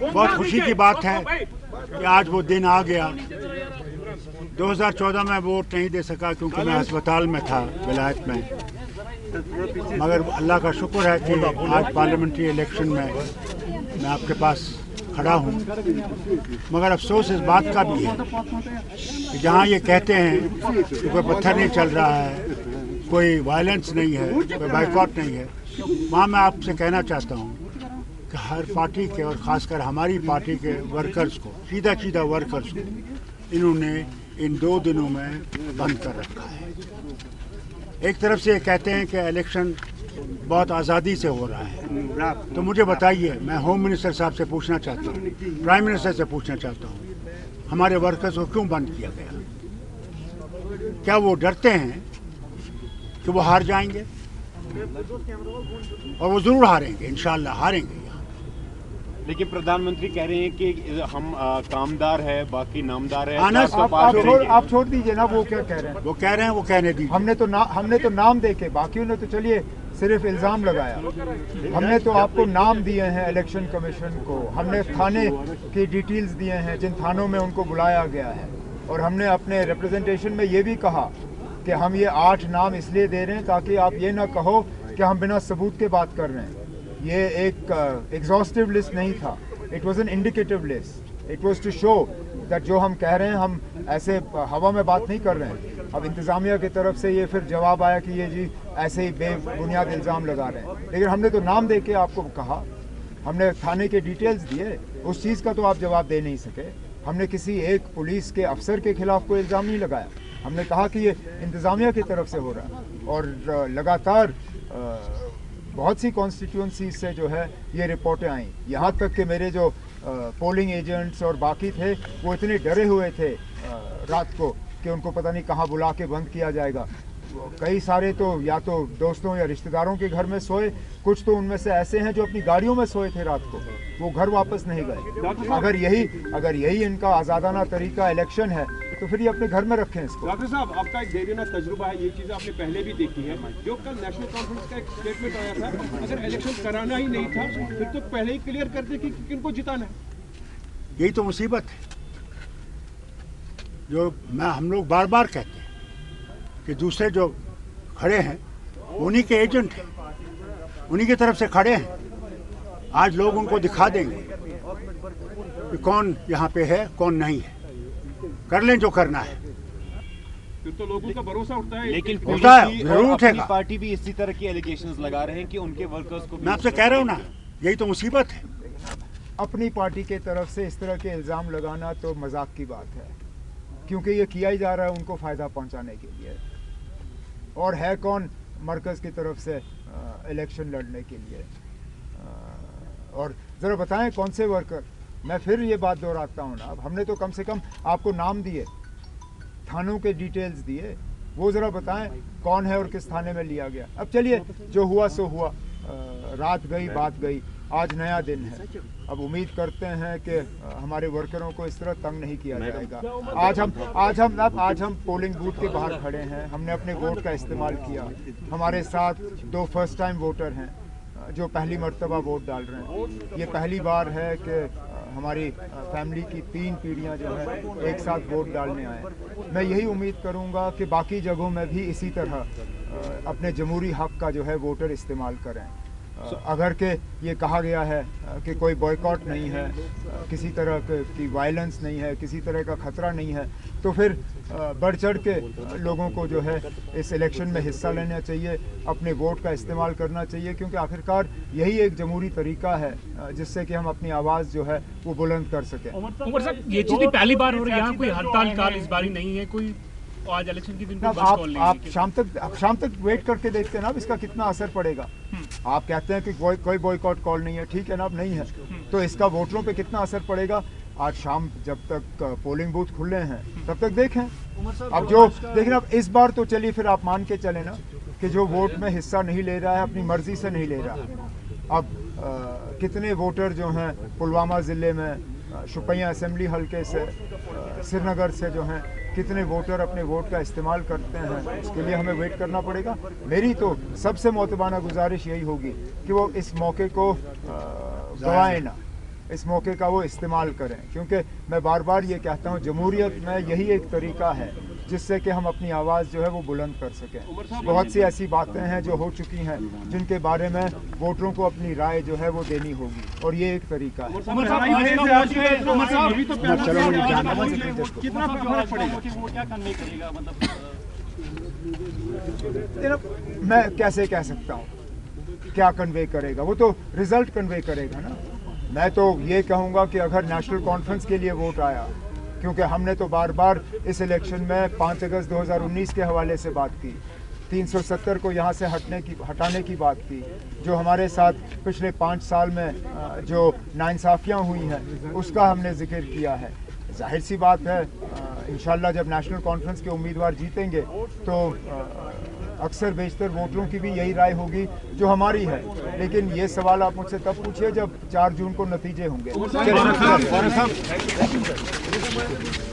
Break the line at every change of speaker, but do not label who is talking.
बहुत खुशी की बात है कि आज वो दिन आ गया। 2014 में वोट नहीं दे सका क्योंकि मैं अस्पताल में था विलायत में, मगर अल्लाह का शुक्र है कि आज पार्लियामेंट्री इलेक्शन में मैं आपके पास खड़ा हूँ। मगर अफसोस इस बात का भी है कि जहाँ ये कहते हैं कि कोई पत्थर नहीं चल रहा है, कोई वायलेंस नहीं है, कोई बाइकआउट नहीं है, वहाँ मैं आपसे कहना चाहता हूँ कि हर पार्टी के और ख़ासकर हमारी पार्टी के वर्कर्स को, सीधा वर्कर्स को इन्होंने इन 2 दिनों में बंद कर रखा है। एक तरफ से ये कहते हैं कि इलेक्शन बहुत आज़ादी से हो रहा है, तो मुझे बताइए, मैं होम मिनिस्टर साहब से पूछना चाहता हूँ, प्राइम मिनिस्टर से पूछना चाहता हूँ, हमारे वर्कर्स को क्यों बंद किया गया? क्या वो डरते हैं कि वो हार जाएंगे? और वो ज़रूर हारेंगे, इंशाअल्लाह हारेंगे।
लेकिन प्रधानमंत्री कह रहे हैं कि हम कामदार है, बाकी नामदार है।
आप छोड़ दीजिए ना, वो क्या कह रहे हैं?
वो कह रहे हैं, वो कहने दीजिए।
हमने तो नाम देके, बाकियों ने तो चलिए सिर्फ इल्ज़ाम लगाया। हमने तो आपको नाम दिए हैं इलेक्शन कमीशन को, हमने थाने की डिटेल्स दिए हैं जिन थानों में उनको बुलाया गया है, और हमने अपने रिप्रेजेंटेशन में ये भी कहा कि हम ये 8 नाम इसलिए दे रहे हैं ताकि आप ये ना कहो कि हम बिना सबूत के बात कर रहे हैं। ये एक एग्जॉस्टिव लिस्ट नहीं था, it was an indicative list, it was to show that जो हम कह रहे हैं हम ऐसे हवा में बात नहीं कर रहे हैं। अब इंतज़ामिया की तरफ से ये फिर जवाब आया कि ये जी ऐसे ही बेबुनियाद इल्ज़ाम लगा रहे हैं, लेकिन हमने तो नाम दे के आपको कहा, हमने थाने के डिटेल्स दिए, उस चीज़ का तो आप जवाब दे नहीं सके। हमने किसी एक पुलिस के अफसर के खिलाफ कोई इल्ज़ाम नहीं लगाया, हमने कहा कि ये इंतज़ामिया की तरफ से हो रहा है। और लगातार बहुत सी कॉन्स्टिट्यूंसी से जो है ये रिपोर्टें आई, यहाँ तक कि मेरे जो पोलिंग एजेंट्स और बाकी थे वो इतने डरे हुए थे रात को कि उनको पता नहीं कहाँ बुला के बंद किया जाएगा। कई सारे तो या तो दोस्तों या रिश्तेदारों के घर में सोए, कुछ तो उनमें से ऐसे हैं जो अपनी गाड़ियों में सोए थे रात को, वो घर वापस नहीं गए। अगर यही इनका आज़ादाना तरीका इलेक्शन है तो फिर ये अपने घर में रखें इसको।
डॉक्टर साहब, आपका एक देरीना तजुर्बा है, ये चीज़ आपने पहले भी देखी है। जो कल नेशनल कॉन्फ्रेंस का एक स्टेटमेंट आया था, अगर इलेक्शन कराना ही नहीं था फिर तो पहले ही क्लियर करते कि किनको जिताना है।
यही तो मुसीबत है जो हम लोग बार बार कहते हैं कि दूसरे जो खड़े हैं उन्हीं के एजेंट हैं, उन्हीं की तरफ से खड़े हैं। आज लोग उनको दिखा देंगे कि कौन यहाँ पे है कौन नहीं है, कर लें जो करना है।
फिर तो लोगों का भरोसा उठता है।
लेकिन
जरूर उठेगा।
पार्टी भी इसी तरह की एलिगेशंस लगा रहे हैं कि उनके वर्कर्स को।
मैं आपसे कह रहा हूँ ना, यही तो मुसीबत है।
अपनी पार्टी के तरफ से इस तरह के इल्ज़ाम लगाना तो मजाक की बात है, क्योंकि ये किया ही जा रहा है उनको फ़ायदा पहुंचाने के लिए। और है कौन मरकज़ की तरफ से इलेक्शन लड़ने के लिए? और ज़रा बताएं कौन से वर्कर? मैं फिर ये बात दोहराता हूँ ना, अब हमने तो कम से कम आपको नाम दिए, थानों के डिटेल्स दिए, वो ज़रा बताएं कौन है और किस थाने में लिया गया। अब चलिए जो हुआ सो हुआ, रात गई बात गई, आज नया दिन है। अब उम्मीद करते हैं कि हमारे वर्करों को इस तरह तंग नहीं किया जाएगा। आज हम पोलिंग बूथ के बाहर खड़े हैं, हमने अपने वोट का इस्तेमाल किया। हमारे साथ 2 फर्स्ट टाइम वोटर हैं जो पहली मर्तबा वोट डाल रहे हैं। ये पहली बार है कि हमारी फैमिली की 3 पीढ़ियां जो हैं एक साथ वोट डालने आए। मैं यही उम्मीद करूंगा कि बाकी जगहों में भी इसी तरह अपने जमहूरी हक का जो है वोटर इस्तेमाल करें। अगर के ये कहा गया है कि कोई बॉयकॉट नहीं है, किसी तरह की वायलेंस नहीं है, किसी तरह का ख़तरा नहीं है, तो फिर बढ़ चढ़ के लोगों को जो है इस इलेक्शन में हिस्सा लेना चाहिए, अपने वोट का इस्तेमाल करना चाहिए, क्योंकि आखिरकार यही एक जमहूरी तरीका है जिससे कि हम अपनी आवाज़ जो है वो बुलंद कर सकें।
उमर साहब, ये चीज़ पहली बार हो रही है, यहाँ कोई हड़ताल काल इस बारी नहीं है, कोई आज इलेक्शन के दिन
आप शाम तक वेट करके देखते हैं ना अब इसका कितना असर पड़ेगा। आप कहते हैं कि कोई बॉयकॉट कॉल नहीं है, ठीक है ना, अब नहीं है, तो इसका वोटरों पे कितना असर पड़ेगा आज शाम जब तक पोलिंग बूथ खुले हैं तब तक देखें। अब जो लेकिन अब इस बार तो चलिए फिर आप मान के चले ना कि जो वोट में हिस्सा नहीं ले रहा है अपनी मर्जी से नहीं ले रहा है। अब कितने वोटर जो हैं पुलवामा ज़िले में शुपियाँ असेंबली हल्के से, श्रीनगर से जो हैं कितने वोटर अपने वोट का इस्तेमाल करते हैं उसके लिए हमें वेट करना पड़ेगा। मेरी तो सबसे मोतबाना गुजारिश यही होगी कि वो इस मौके को गंवाएं ना, इस मौके का वो इस्तेमाल करें, क्योंकि मैं बार बार ये कहता हूँ जमहूरियत में यही एक तरीका है जिससे कि हम अपनी आवाज़ जो है वो बुलंद कर सकें। बहुत सी ऐसी बातें हैं जो हो चुकी हैं जिनके बारे में वोटरों को अपनी राय जो है वो देनी होगी, और ये एक तरीका है। मैं कैसे कह सकता हूँ क्या कन्वे करेगा, वो तो रिजल्ट कन्वे करेगा ना। मैं तो ये कहूँगा कि अगर नेशनल कॉन्फ्रेंस के लिए वोट आया, क्योंकि हमने तो बार बार इस इलेक्शन में 5 अगस्त 2019 के हवाले से बात की, 370 को यहाँ से हटाने की बात की, जो हमारे साथ पिछले 5 साल में जो नाइंसाफ़ियाँ हुई हैं उसका हमने जिक्र किया है। जाहिर सी बात है इंशाल्लाह जब नेशनल कॉन्फ्रेंस के उम्मीदवार जीतेंगे तो अक्सर बेशतर वोटरों की भी यही राय होगी जो हमारी है। लेकिन ये सवाल आप मुझसे तब पूछिए जब 4 जून को नतीजे होंगे।